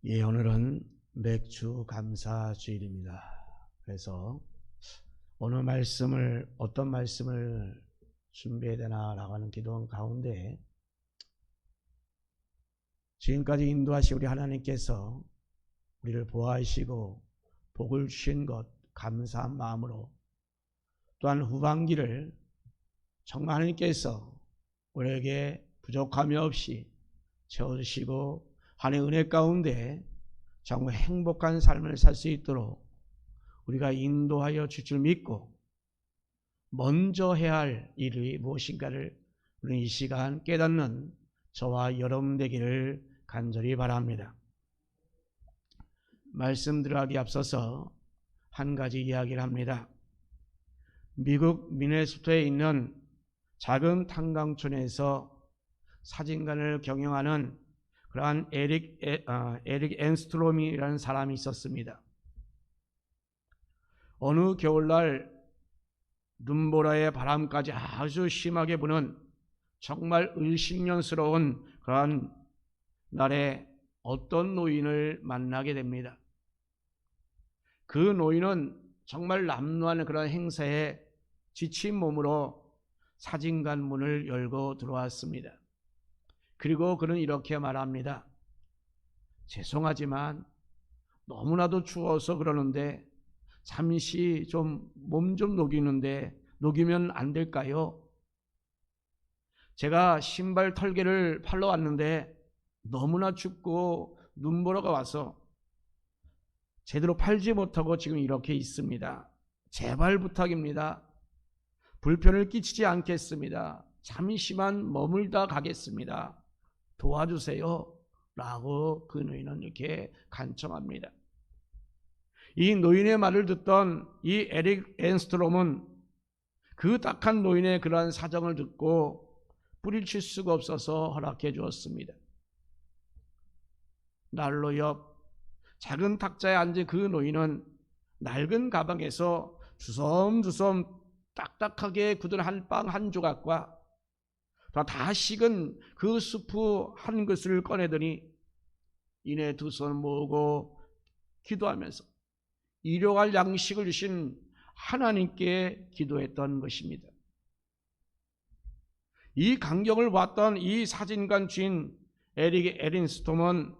예, 오늘은 맥주 감사 주일입니다. 그래서 어떤 말씀을 준비해야 되나라고 하는 기도 가운데 지금까지 인도하신 우리 하나님께서 우리를 보호하시고 복을 주신 것 감사한 마음으로, 또한 후반기를 정말 하나님께서 우리에게 부족함이 없이 채워주시고 하나님의 은혜 가운데 정말 행복한 삶을 살 수 있도록 우리가 인도하여 줄 줄 믿고 먼저 해야 할 일이 무엇인가를 우리 이 시간 깨닫는 저와 여러분 되기를 간절히 바랍니다. 말씀 들어가기 앞서서 한 가지 이야기를 합니다. 미국 미네소타에 있는 작은 탄광촌에서 사진관을 경영하는 그러한 에릭 앤스트롬이라는 사람이 있었습니다. 어느 겨울날 눈보라의 바람까지 아주 심하게 부는 정말 을식년스러운 그러한 날에 어떤 노인을 만나게 됩니다. 그 노인은 정말 남루한 그런 행사에 지친 몸으로 사진관 문을 열고 들어왔습니다. 그리고 그는 이렇게 말합니다. 죄송하지만 너무나도 추워서 그러는데 잠시 좀 몸 좀 녹이면 안 될까요? 제가 신발 털개를 팔러 왔는데 너무나 춥고 눈보라가 와서 제대로 팔지 못하고 지금 이렇게 있습니다. 제발 부탁입니다. 불편을 끼치지 않겠습니다. 잠시만 머물다 가겠습니다. 도와주세요. 라고 그 노인은 이렇게 간청합니다. 이 노인의 말을 듣던 이 에릭 앤스트롬은 그 딱한 노인의 그러한 사정을 듣고 뿌리칠 수가 없어서 허락해 주었습니다. 난로 옆 작은 탁자에 앉은 그 노인은 낡은 가방에서 주섬주섬 딱딱하게 굳은 한 빵 한 조각과 다 식은 그 수프 한 그릇을 꺼내더니 이내 두 손 모으고 기도하면서 일용할 양식을 주신 하나님께 기도했던 것입니다. 이 광경을 봤던 이 사진관 주인 에릭 앤스트롬은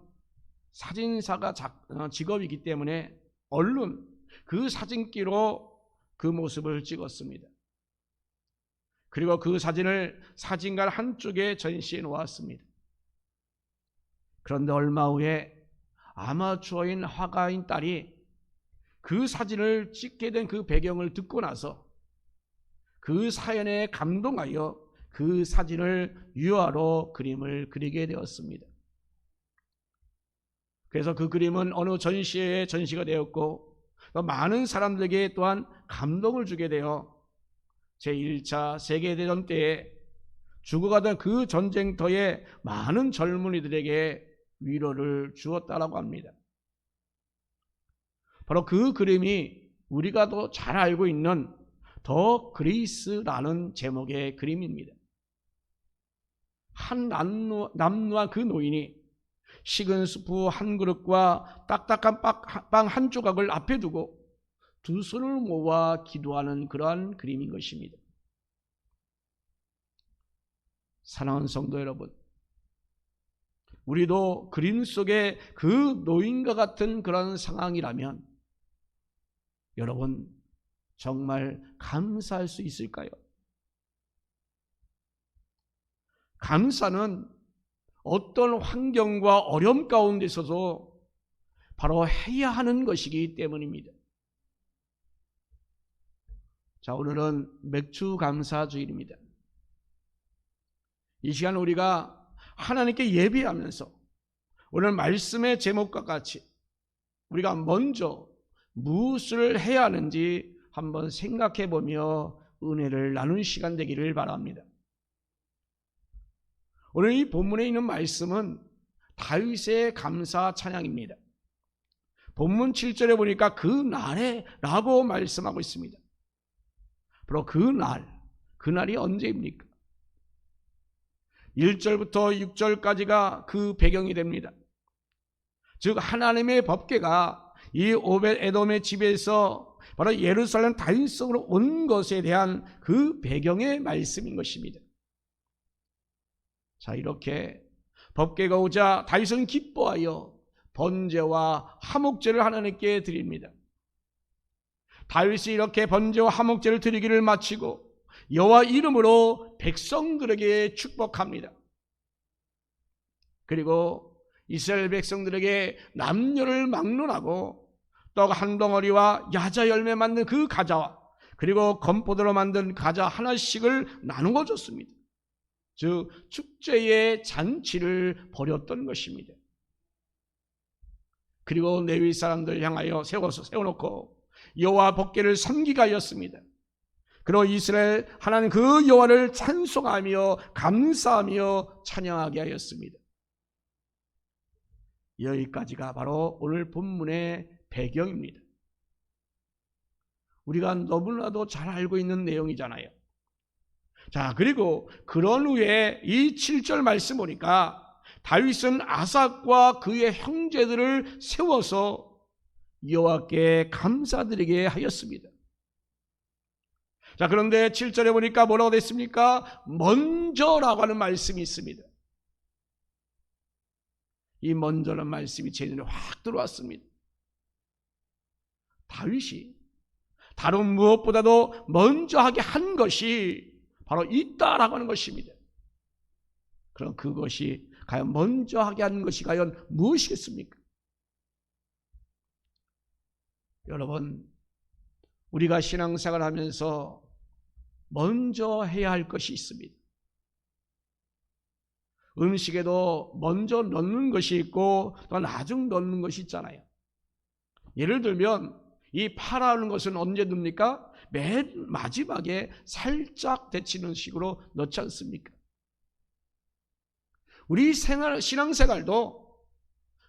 사진사가 직업이기 때문에 얼른 그 사진기로 그 모습을 찍었습니다. 그리고 그 사진을 사진관 한쪽에 전시해 놓았습니다. 그런데 얼마 후에 아마추어인 화가인 딸이 그 사진을 찍게 된 그 배경을 듣고 나서 그 사연에 감동하여 그 사진을 유화로 그림을 그리게 되었습니다. 그래서 그 그림은 어느 전시회에 전시가 되었고 또 많은 사람들에게 또한 감동을 주게 되어 제1차 세계대전 때에 죽어가던 그 전쟁터에 많은 젊은이들에게 위로를 주었다라고 합니다. 바로 그 그림이 우리가 더 잘 알고 있는 더 그레이스라는 제목의 그림입니다. 한 남루한 그 노인이 식은 수프 한 그릇과 딱딱한 빵 한 조각을 앞에 두고 두 손을 모아 기도하는 그러한 그림인 것입니다. 사랑하는 성도 여러분, 우리도 그림 속에 그 노인과 같은 그런 상황이라면 여러분 정말 감사할 수 있을까요? 감사는 어떤 환경과 어려움 가운데 있어서 바로 해야 하는 것이기 때문입니다. 자, 오늘은 맥주 감사 주일입니다. 이 시간 우리가 하나님께 예배하면서 오늘 말씀의 제목과 같이 우리가 먼저 무엇을 해야 하는지 한번 생각해 보며 은혜를 나누는 시간 되기를 바랍니다. 오늘 이 본문에 있는 말씀은 다윗의 감사 찬양입니다. 본문 7절에 보니까 그 날에 라고 말씀하고 있습니다. 바로 그날이 언제입니까? 1절부터 6절까지가 그 배경이 됩니다. 즉 하나님의 법궤가 이 오벳에돔의 집에서 바로 예루살렘 다윗성으로 온 것에 대한 그 배경의 말씀인 것입니다. 자, 이렇게 법궤가 오자 다윗은 기뻐하여 번제와 화목제를 하나님께 드립니다. 다윗이 이렇게 번제와 화목제를 드리기를 마치고 여호와 이름으로 백성들에게 축복합니다. 그리고 이스라엘 백성들에게 남녀를 막론하고 떡 한 덩어리와 야자 열매 만든 그 과자와 그리고 건포도로 만든 과자 하나씩을 나누어 줬습니다. 즉 축제의 잔치를 벌였던 것입니다. 그리고 레위 사람들 향하여 세워놓고 여호와 법궤를 섬기게 하였습니다. 그리고 이스라엘 하나님 그 여호와를 찬송하며 감사하며 찬양하게 하였습니다. 여기까지가 바로 오늘 본문의 배경입니다. 우리가 너무나도 잘 알고 있는 내용이잖아요. 자, 그리고 그런 후에 이 7절 말씀 보니까 다윗은 아삭과 그의 형제들을 세워서 여호와께 감사드리게 하였습니다. 자, 그런데 7절에 보니까 뭐라고 됐습니까? 먼저라고 하는 말씀이 있습니다. 이 먼저라는 말씀이 제 눈에 확 들어왔습니다. 다윗이 다른 무엇보다도 먼저 하게 한 것이 바로 있다라고 하는 것입니다. 그럼 그것이 과연 먼저 하게 한 것이 과연 무엇이겠습니까? 여러분, 우리가 신앙생활을 하면서 먼저 해야 할 것이 있습니다. 음식에도 먼저 넣는 것이 있고 또 나중 넣는 것이 있잖아요. 예를 들면 이 파라는 것은 언제 넣습니까? 맨 마지막에 살짝 데치는 식으로 넣지 않습니까? 우리 신앙생활도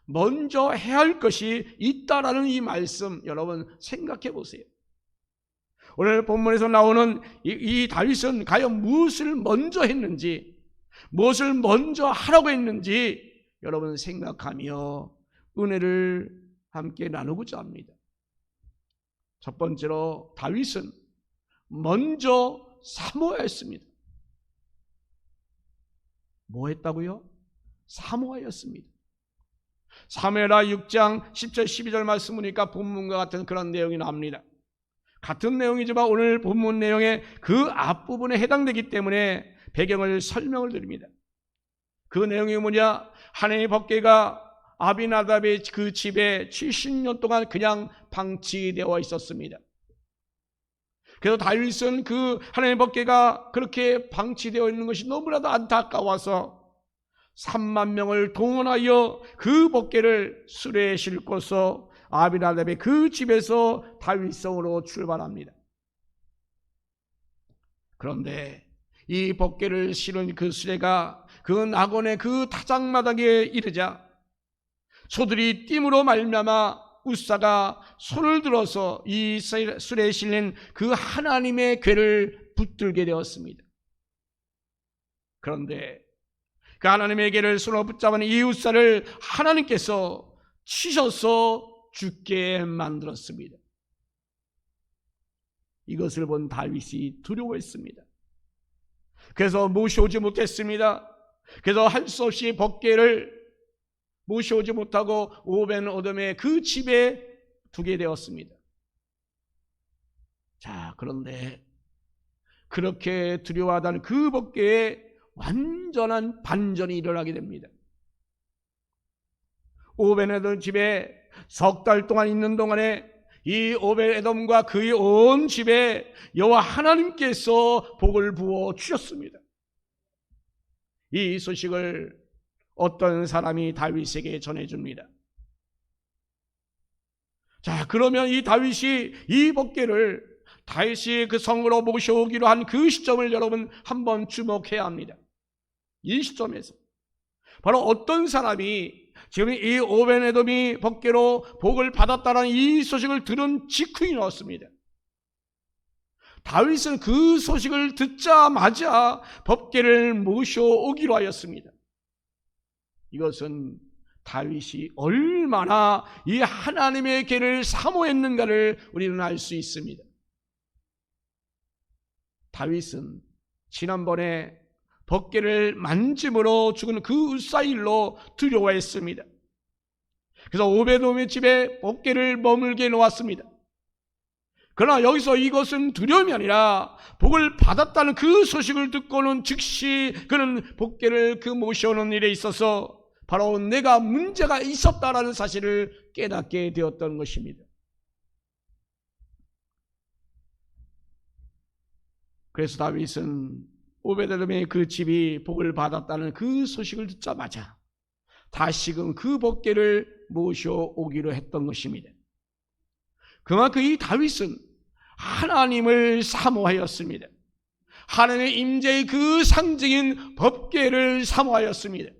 먼저 해야 할 것이 있다라는 이 말씀 여러분 생각해 보세요. 오늘 본문에서 나오는 이 다윗은 과연 무엇을 먼저 했는지, 무엇을 먼저 하라고 했는지 여러분 생각하며 은혜를 함께 나누고자 합니다. 첫 번째로 다윗은 먼저 사모하였습니다. 뭐 했다고요? 사모하였습니다. 사무엘하 6장 10절 12절 말씀 보니까 본문과 같은 그런 내용이 나옵니다. 같은 내용이지만 오늘 본문 내용의 그 앞부분에 해당되기 때문에 배경을 설명을 드립니다. 그 내용이 뭐냐? 하나님의 법궤가 아비나답의 그 집에 70년 동안 그냥 방치되어 있었습니다. 그래서 다윗은 그 하나님의 법궤가 그렇게 방치되어 있는 것이 너무나도 안타까워서 3만 명을 동원하여 그 법궤를 수레에 싣고서 아비나답의 그 집에서 다윗성으로 출발합니다. 그런데 이 법궤를 실은 그 수레가 그 낙원의 그 타작마당에 이르자 소들이 띠므로 말미암아 웃사가 손을 들어서 이 수레에 실린 그 하나님의 궤를 붙들게 되었습니다. 그런데 그 하나님의 궤를 손으로 붙잡은 이 웃사를 하나님께서 치셔서 죽게 만들었습니다. 이것을 본 다윗이 두려워했습니다. 그래서 모셔오지 못했습니다. 그래서 할 수 없이 법궤를 모셔오지 못하고 오벳에돔의 그 집에 두게 되었습니다. 자, 그런데 그렇게 두려워하던 그 법궤에 완전한 반전이 일어나게 됩니다. 오벳에돔 집에 석 달 동안 있는 동안에 이 오벳에돔과 그의 온 집에 여호와 하나님께서 복을 부어 주셨습니다. 이 소식을 어떤 사람이 다윗에게 전해줍니다. 자, 그러면 이 다윗이 이 법궤를 다윗이 그 성으로 모셔오기로 한 그 시점을 여러분 한번 주목해야 합니다. 이 시점에서 바로 어떤 사람이 지금 이 오벳에돔이 법궤로 복을 받았다는 이 소식을 들은 직후에 나왔습니다. 다윗은 그 소식을 듣자마자 법궤를 모셔오기로 하였습니다. 이것은 다윗이 얼마나 이 하나님의 궤를 사모했는가를 우리는 알 수 있습니다. 다윗은 지난번에 법궤를 만짐으로 죽은 그 울사일로 두려워했습니다. 그래서 오베돔의 집에 법궤를 머물게 놓았습니다. 그러나 여기서 이것은 두려움이 아니라 복을 받았다는 그 소식을 듣고는 즉시 그는 법궤를 모셔오는 일에 있어서 바로 내가 문제가 있었다라는 사실을 깨닫게 되었던 것입니다. 그래서 다윗은 오베데돔의 그 집이 복을 받았다는 그 소식을 듣자마자 다시금 그 법궤를 모셔오기로 했던 것입니다. 그만큼 이 다윗은 하나님을 사모하였습니다. 하나님의 임재의 그 상징인 법궤를 사모하였습니다.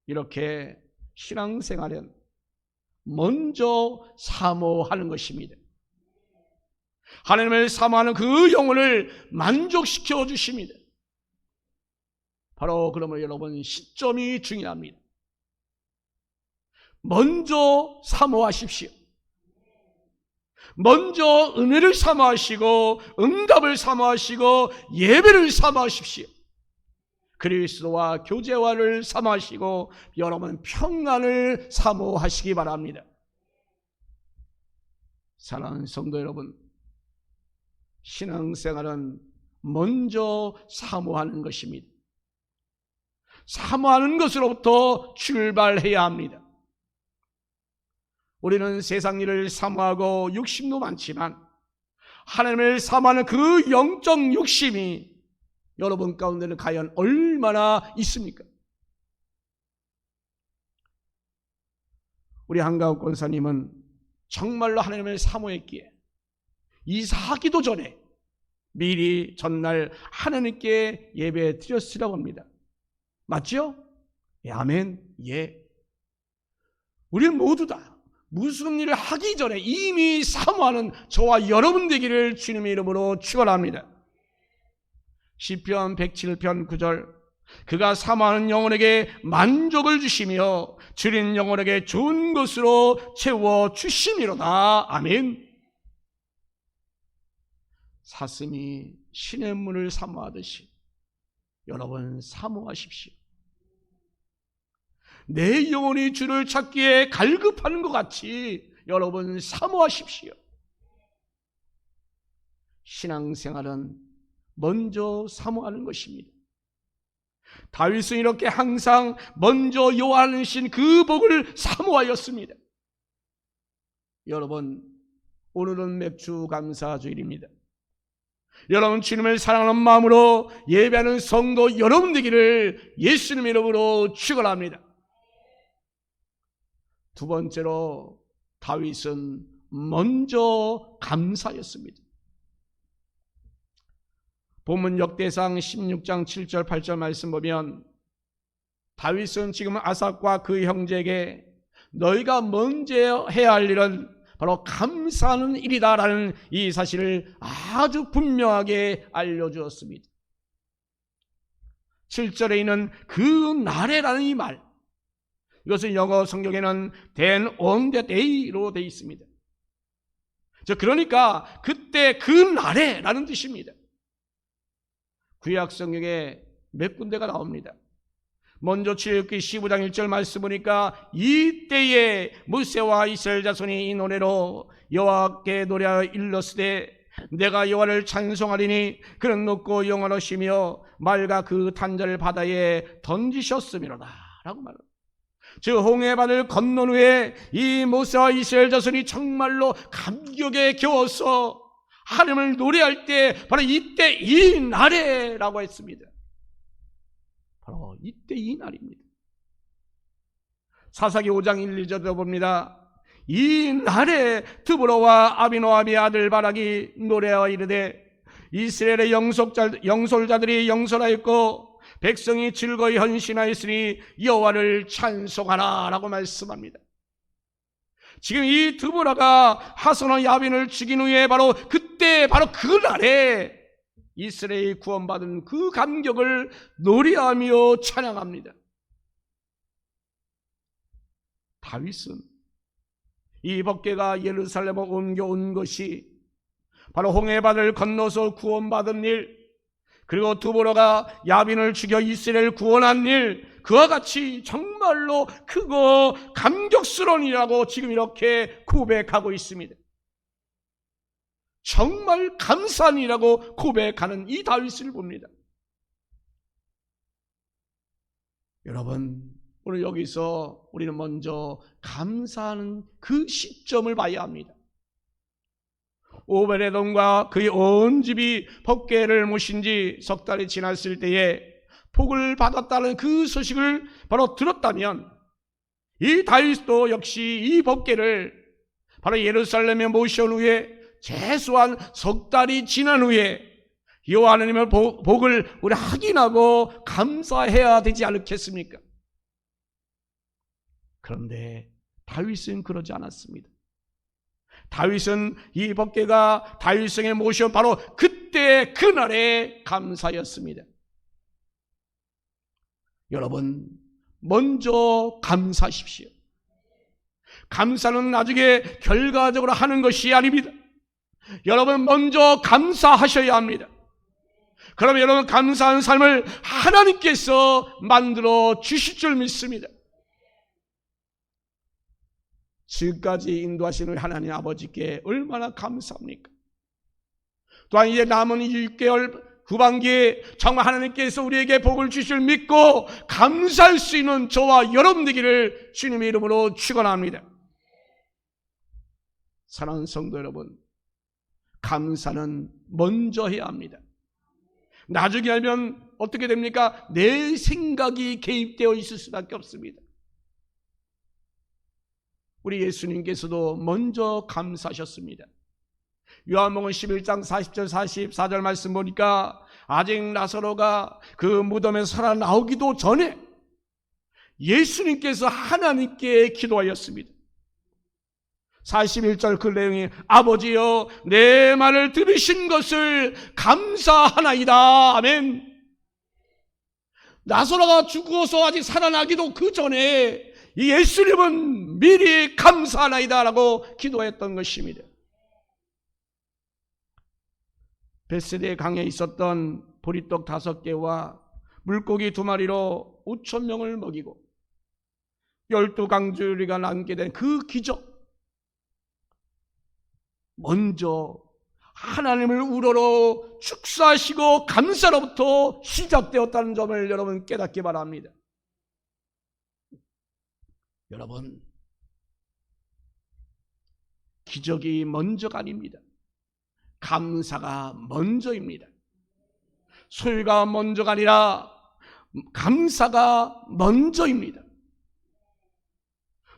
이렇게 신앙생활은 먼저 사모하는 것입니다. 하나님을 사모하는 그 영혼을 만족시켜 주십니다. 바로 그러면 여러분 시점이 중요합니다. 먼저 사모하십시오. 먼저 은혜를 사모하시고 응답을 사모하시고 예배를 사모하십시오. 그리스도와 교제와를 사모하시고 여러분 평안을 사모하시기 바랍니다. 사랑하는 성도 여러분, 신앙생활은 먼저 사모하는 것입니다. 사모하는 것으로부터 출발해야 합니다. 우리는 세상 일을 사모하고 욕심도 많지만 하나님을 사모하는 그 영적 욕심이 여러분 가운데는 과연 얼마나 있습니까? 우리 한가옥 권사님은 정말로 하나님을 사모했기에 이사하기도 전에 미리 전날 하나님께 예배 드렸으라고 합니다. 맞죠? 예, 아멘. 예. 우리 모두 다 무슨 일을 하기 전에 이미 사모하는 저와 여러분 되기를 주님의 이름으로 축원합니다. 시편 107편 9절, 그가 사모하는 영혼에게 만족을 주시며 줄인 영혼에게 좋은 것으로 채워 주시미로다. 아멘. 사슴이 신의 문을 사모하듯이 여러분 사모하십시오. 내 영혼이 주를 찾기에 갈급하는 것 같이 여러분 사모하십시오. 신앙생활은 먼저 사모하는 것입니다. 다윗은 이렇게 항상 먼저 여호와하신 그 복을 사모하였습니다. 여러분, 오늘은 맥주 감사주일입니다. 여러분 주님을 사랑하는 마음으로 예배하는 성도 여러분 되기를 예수님 이름으로 축원합니다. 두 번째로 다윗은 먼저 감사였습니다. 본문 역대상 16장 7절 8절 말씀 보면 다윗은 지금 아삽과 그 형제에게 너희가 먼저 해야 할 일은 바로 감사하는 일이다라는 이 사실을 아주 분명하게 알려주었습니다. 7절에 있는 그 날에라는 이 말, 이것은 영어 성경에는 then on that day로 되어 있습니다. 그러니까 그때 그 날에라는 뜻입니다. 구약 성경에 몇 군데가 나옵니다. 먼저 출애굽기 15장 1절 말씀 보니까 이때에 모세와 이스라엘 자손이 이 노래로 여호와께 노래하여 일렀으되 내가 여호와를 찬송하리니 그는 높고 영원하시며 말과 그 탄자를 바다에 던지셨음이로다 라고 말합니다. 즉 홍해바다를 건넌 후에 이 모세와 이스라엘 자손이 정말로 감격에 겨워서 하나님을 노래할 때 바로 이때 이 날에라고 했습니다. 바로 이때 이 날입니다. 사사기 5장 1, 2절도 봅니다. 이 날에 드보라와 아비노함의 아들 바락이 노래하여 이르되 이스라엘의 영솔자들이 영솔하였고 백성이 즐거이 헌신하였으니 여호와를 찬송하라 라고 말씀합니다. 지금 이 드보라가 하손과 야빈을 죽인 후에 바로 그때 바로 그 날에 이스라엘이 구원받은 그 감격을 노래하며 찬양합니다. 다윗은 이 법궤가 예루살렘으로 옮겨온 것이 바로 홍해바다를 건너서 구원받은 일, 그리고 두보라가 야빈을 죽여 이스라엘을 구원한 일, 그와 같이 정말로 크고 감격스러운 일이라고 지금 이렇게 고백하고 있습니다. 정말 감사한 일이라고 고백하는 이 다윗을 봅니다. 여러분, 오늘 여기서 우리는 먼저 감사하는 그 시점을 봐야 합니다. 오베데돔과 그의 온 집이 법궤를 모신 지 석 달이 지났을 때에 복을 받았다는 그 소식을 바로 들었다면 이 다윗도 역시 이 법궤를 바로 예루살렘에 모셔온 후에 최소한 석 달이 지난 후에 여호와 하나님의 복을 우리 확인하고 감사해야 되지 않겠습니까? 그런데 다윗은 그러지 않았습니다. 다윗은 이 법궤가 다윗성에 모셔온 바로 그때 그날의 감사였습니다. 여러분, 먼저 감사하십시오. 감사는 나중에 결과적으로 하는 것이 아닙니다. 여러분, 먼저 감사하셔야 합니다. 그러면 여러분, 감사한 삶을 하나님께서 만들어 주실 줄 믿습니다. 지금까지 인도하시는 하나님 아버지께 얼마나 감사합니까? 또한 이제 남은 6개월 후반기에 정말 하나님께서 우리에게 복을 주실 믿고 감사할 수 있는 저와 여러분 되기를 주님의 이름으로 축원합니다. 사랑하는 성도 여러분, 감사는 먼저 해야 합니다. 나중에 하면 어떻게 됩니까? 내 생각이 개입되어 있을 수밖에 없습니다. 우리 예수님께서도 먼저 감사하셨습니다. 요한복음 11장 40절 44절 말씀 보니까 아직 나사로가 그 무덤에서 살아나오기도 전에 예수님께서 하나님께 기도하였습니다. 41절 그 내용이 아버지여 내 말을 들으신 것을 감사하나이다. 아멘. 나사로가 죽어서 아직 살아나기도 그 전에 이 예수님은 미리 감사하나이다 라고 기도했던 것입니다. 벳세대 강에 있었던 보리떡 5개와 물고기 2마리로 5,000명을 먹이고 12강주리가 남게 된 그 기적, 먼저 하나님을 우러러 축사하시고 감사로부터 시작되었다는 점을 여러분 깨닫기 바랍니다. 여러분, 기적이 먼저가 아닙니다. 감사가 먼저입니다. 소유가 먼저가 아니라 감사가 먼저입니다.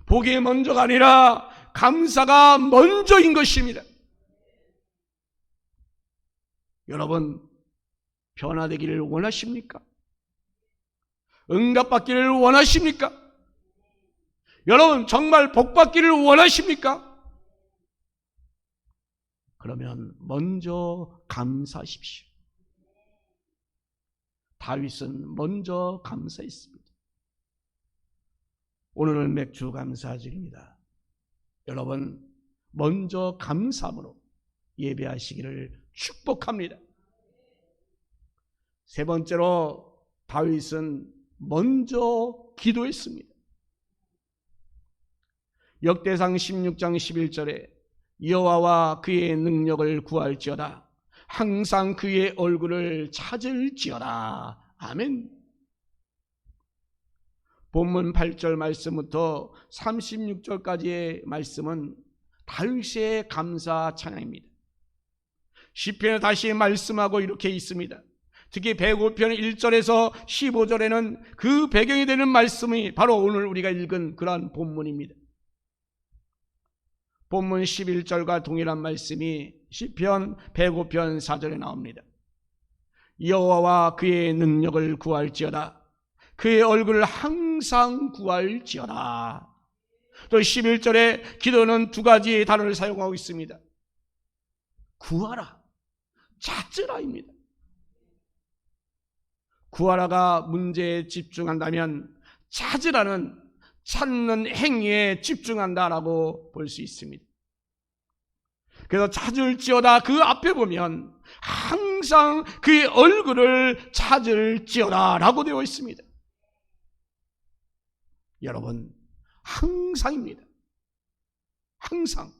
복이 먼저가 아니라 감사가 먼저인 것입니다. 여러분, 변화되기를 원하십니까? 응답받기를 원하십니까? 여러분, 정말 복받기를 원하십니까? 그러면 먼저 감사하십시오. 다윗은 먼저 감사했습니다. 오늘은 맥주 감사절입니다. 여러분, 먼저 감사함으로 예배하시기를 축복합니다. 세 번째로 다윗은 먼저 기도했습니다. 역대상 16장 11절에 여호와와 그의 능력을 구할지어다 항상 그의 얼굴을 찾을지어다. 아멘. 본문 8절 말씀부터 36절까지의 말씀은 다윗의 감사 찬양입니다. 시편에 다시 말씀하고 이렇게 있습니다. 특히 105편 1절에서 15절에는 그 배경이 되는 말씀이 바로 오늘 우리가 읽은 그러한 본문입니다. 본문 11절과 동일한 말씀이 시편 105편 4절에 나옵니다. 여호와와 그의 능력을 구할지어다 그의 얼굴을 항상 구할지어다. 또 11절에 기도는 2가지의 단어를 사용하고 있습니다. 구하라, 찾으라입니다. 구하라가 문제에 집중한다면 찾으라는 찾는 행위에 집중한다라고 볼 수 있습니다. 그래서 찾을지어다 그 앞에 보면 항상 그의 얼굴을 찾을지어다 라고 되어 있습니다. 여러분, 항상입니다. 항상.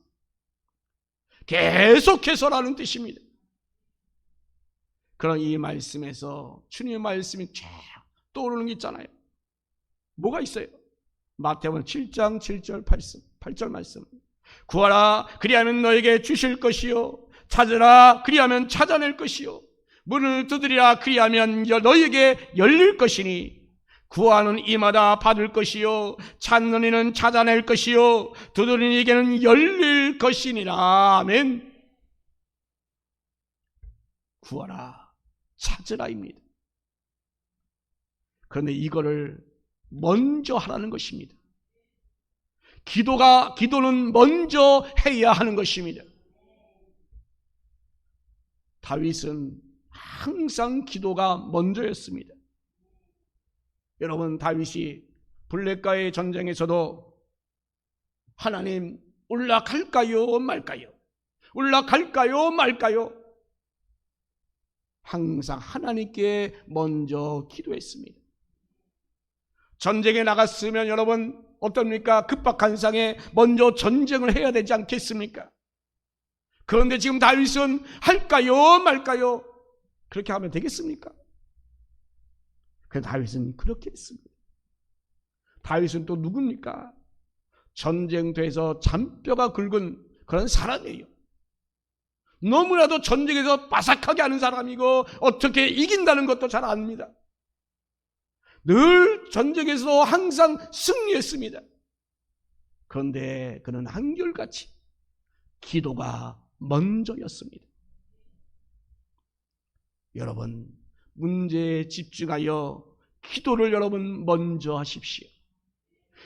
계속해서라는 뜻입니다. 그런 이 말씀에서 주님의 말씀이 쫙 떠오르는 게 있잖아요. 뭐가 있어요? 마태복음 7장 7절 8절 말씀. 구하라 그리하면 너에게 주실 것이요, 찾으라 그리하면 찾아낼 것이요, 문을 두드리라 그리하면 너에게 열릴 것이니, 구하는 이마다 받을 것이요, 찾는 이는 찾아낼 것이요, 두드리는 이에게는 열릴 것이니라. 아멘. 구하라, 찾으라입니다. 그런데 이거를 먼저 하라는 것입니다. 기도는 먼저 해야 하는 것입니다. 다윗은 항상 기도가 먼저였습니다. 여러분, 다윗이 블레가의 전쟁에서도 하나님 올라갈까요 말까요? 올라갈까요 말까요? 항상 하나님께 먼저 기도했습니다. 전쟁에 나갔으면 여러분 어떻습니까? 급박한 상에 먼저 전쟁을 해야 되지 않겠습니까? 그런데 지금 다윗은 할까요 말까요? 그렇게 하면 되겠습니까? 그래서 다윗은 그렇게 했습니다. 다윗은 또 누굽니까? 전쟁터에서 잔뼈가 굵은 그런 사람이에요. 너무나도 전쟁에서 바삭하게 하는 사람이고 어떻게 이긴다는 것도 잘 압니다. 늘 전쟁에서 항상 승리했습니다. 그런데 그는 한결같이 기도가 먼저였습니다. 여러분, 문제에 집중하여 기도를 여러분 먼저 하십시오.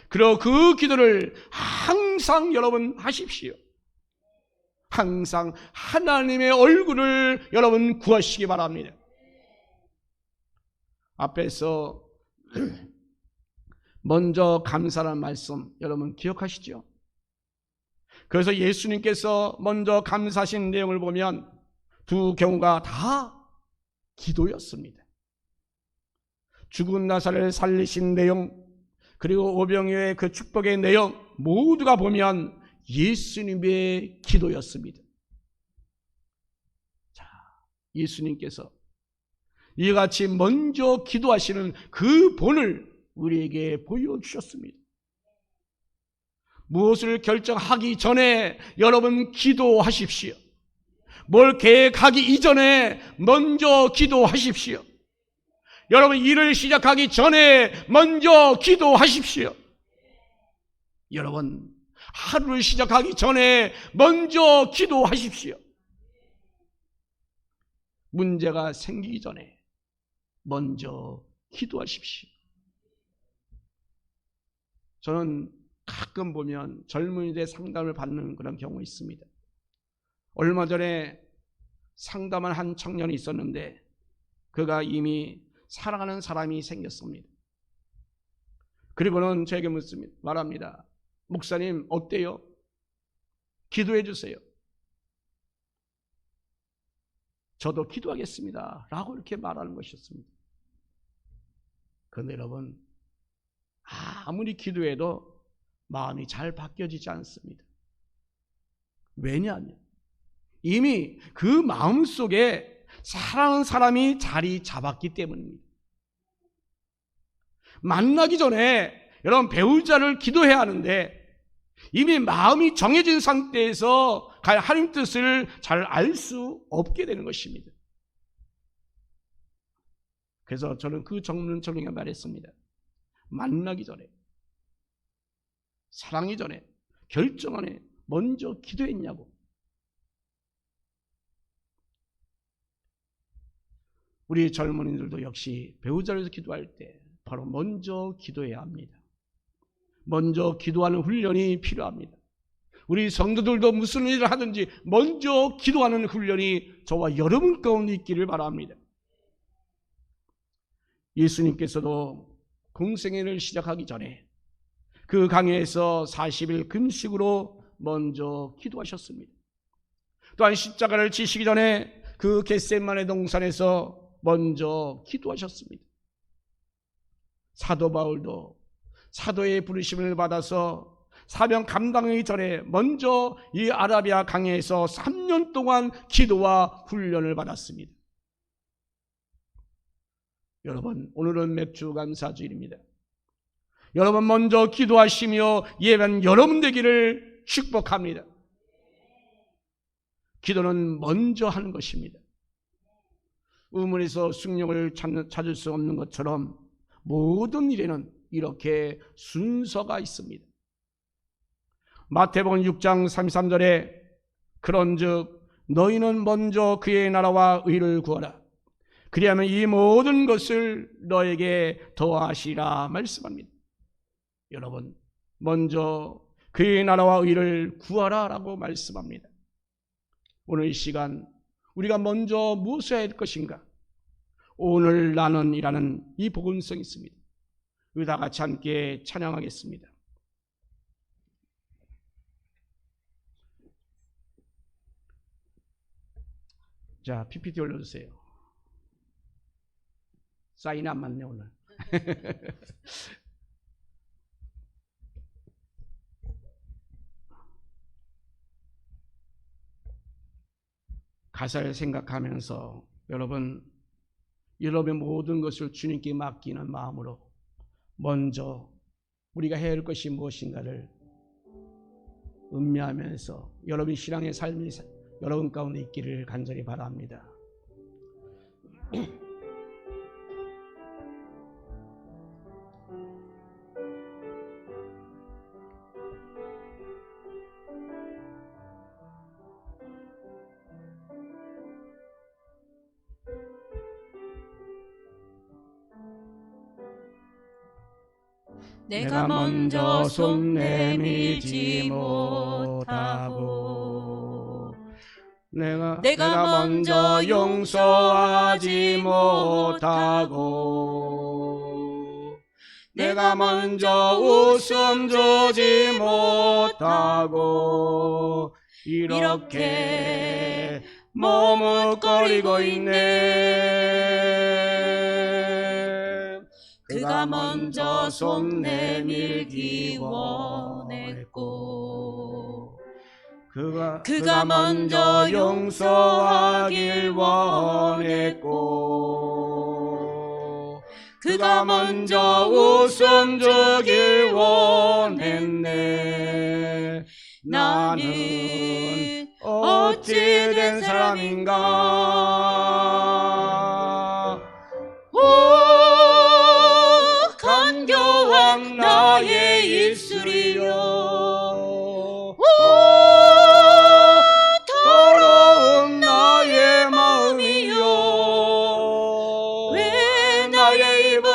그리고 그 기도를 항상 여러분 하십시오. 항상 하나님의 얼굴을 여러분 구하시기 바랍니다. 앞에서 먼저 감사라는 말씀 여러분 기억하시죠? 그래서 예수님께서 먼저 감사하신 내용을 보면 두 경우가 다 기도였습니다. 죽은 나사를 살리신 내용, 그리고 오병이어의 그 축복의 내용 모두가 보면 예수님의 기도였습니다. 자, 예수님께서 이같이 먼저 기도하시는 그 본을 우리에게 보여주셨습니다. 무엇을 결정하기 전에 여러분 기도하십시오. 뭘 계획하기 이전에 먼저 기도하십시오. 여러분 일을 시작하기 전에 먼저 기도하십시오. 여러분 하루를 시작하기 전에 먼저 기도하십시오. 문제가 생기기 전에 먼저 기도하십시오. 저는 가끔 보면 젊은이들 상담을 받는 그런 경우 있습니다. 얼마 전에 상담한 한 청년이 있었는데 그가 이미 사랑하는 사람이 생겼습니다. 그리고는 저에게 묻습니다. 말합니다. 목사님 어때요? 기도해 주세요. 저도 기도하겠습니다 라고 이렇게 말하는 것이었습니다. 그런데 여러분 아무리 기도해도 마음이 잘 바뀌어지지 않습니다. 왜냐하면 이미 그 마음속에 사랑하는 사람이 자리 잡았기 때문입니다. 만나기 전에 여러분 배우자를 기도해야 하는데 이미 마음이 정해진 상태에서 하나님 뜻을 잘 알 수 없게 되는 것입니다. 그래서 저는 그 젊은 청년에게 말했습니다. 만나기 전에, 사랑이 전에, 결정 전에 먼저 기도했냐고. 우리 젊은이들도 역시 배우자를 위해서 기도할 때 바로 먼저 기도해야 합니다. 먼저 기도하는 훈련이 필요합니다. 우리 성도들도 무슨 일을 하든지 먼저 기도하는 훈련이 저와 여러분 가운데 있기를 바랍니다. 예수님께서도 공생애를 시작하기 전에 그 강에서 40일 금식으로 먼저 기도하셨습니다. 또한 십자가를 지시기 전에 그 겟세마네 동산에서 먼저 기도하셨습니다. 사도 바울도 사도의 부르심을 받아서 사명 감당하기 전에 먼저 이 아라비아 강에서 3년 동안 기도와 훈련을 받았습니다. 여러분, 오늘은 맥주 감사주일입니다. 여러분 먼저 기도하시며 예배는 여러분 되기를 축복합니다. 기도는 먼저 하는 것입니다. 우물에서 숭늉을 찾을 수 없는 것처럼 모든 일에는 이렇게 순서가 있습니다. 마태복음 6장 33절에 그런즉 너희는 먼저 그의 나라와 의를 구하라. 그리하면 이 모든 것을 너에게 더하시라 말씀합니다. 여러분, 먼저 그의 나라와 의를 구하라 라고 말씀합니다. 오늘 이 시간 우리가 먼저 무엇을 해야 할 것인가? 오늘 나는 이라는 이 복음성이 있습니다. 우리 다 같이 함께 찬양하겠습니다. 자, PPT 올려주세요. 사인이 안 맞네 오늘. 가사를 생각하면서 여러분의 모든 것을 주님께 맡기는 마음으로 먼저 우리가 해야 할 것이 무엇인가를 음미하면서 여러분 신앙의 삶이 여러분 가운데 있기를 간절히 바랍니다. 내가 먼저 손 내밀지 못하고 내가 먼저 용서하지 못하고 내가 먼저 웃음 주지 못하고 이렇게 머뭇거리고 있네. 그가 먼저 손 내밀기 원했고 그가 먼저 용서하길 원했고 그가 먼저 웃음 주길 원했네. 나는 어찌 된 사람인가? 오 간교한 나의 입술이여, 오 더러운 나의 마음이여, 왜 나의 입은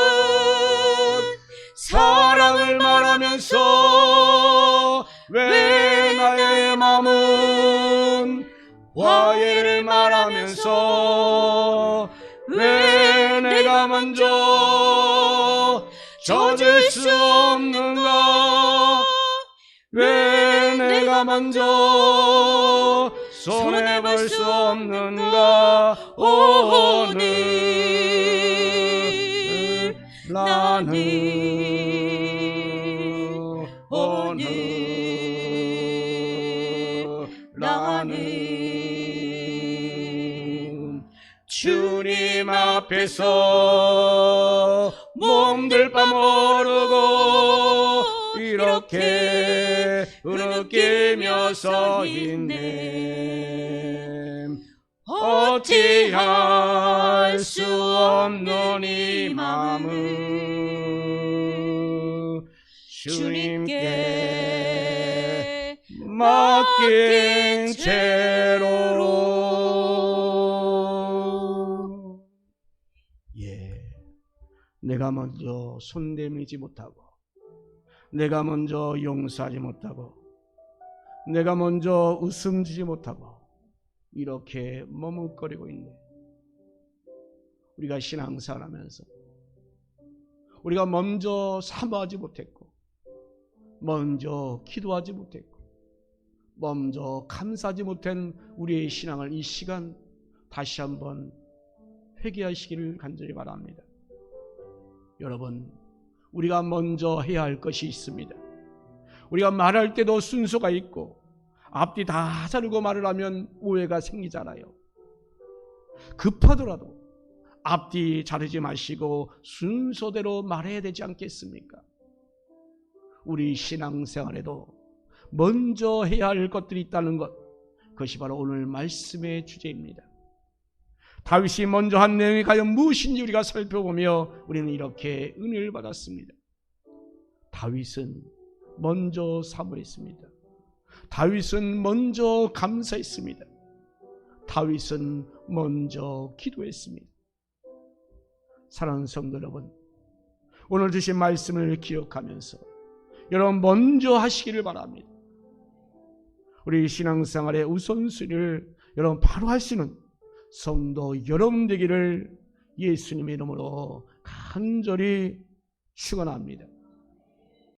사랑을 말하면서 왜 나의 마음은 화해를 말하면서 왜 내가 먼저 젖을 수 없는가? 왜 내가 먼저 손해볼 수 없는가? 오늘 나는 주님 앞에서 몸둘 바 모르고 이렇게 흐느끼며 서 있네. 어찌할 수 없는 이 마음을 주님께 맡긴 채로, 내가 먼저 손 내밀지 못하고 내가 먼저 용서하지 못하고 내가 먼저 웃음 주지 못하고 이렇게 머뭇거리고 있네. 우리가 신앙생활하면서 우리가 먼저 사모하지 못했고 먼저 기도하지 못했고 먼저 감사하지 못한 우리의 신앙을 이 시간 다시 한번 회개하시기를 간절히 바랍니다. 여러분, 우리가 먼저 해야 할 것이 있습니다. 우리가 말할 때도 순서가 있고 앞뒤 다 자르고 말을 하면 오해가 생기잖아요. 급하더라도 앞뒤 자르지 마시고 순서대로 말해야 되지 않겠습니까? 우리 신앙생활에도 먼저 해야 할 것들이 있다는 것, 그것이 바로 오늘 말씀의 주제입니다. 다윗이 먼저 한 내용이 과연 무엇인지 우리가 살펴보며 우리는 이렇게 은혜를 받았습니다. 다윗은 먼저 사모했습니다. 다윗은 먼저 감사했습니다. 다윗은 먼저 기도했습니다. 사랑하는 성도 여러분, 오늘 주신 말씀을 기억하면서 여러분 먼저 하시기를 바랍니다. 우리 신앙생활의 우선순위를 여러분 바로 하시는 성도 여러분 되기를 예수님의 이름으로 간절히 축원합니다.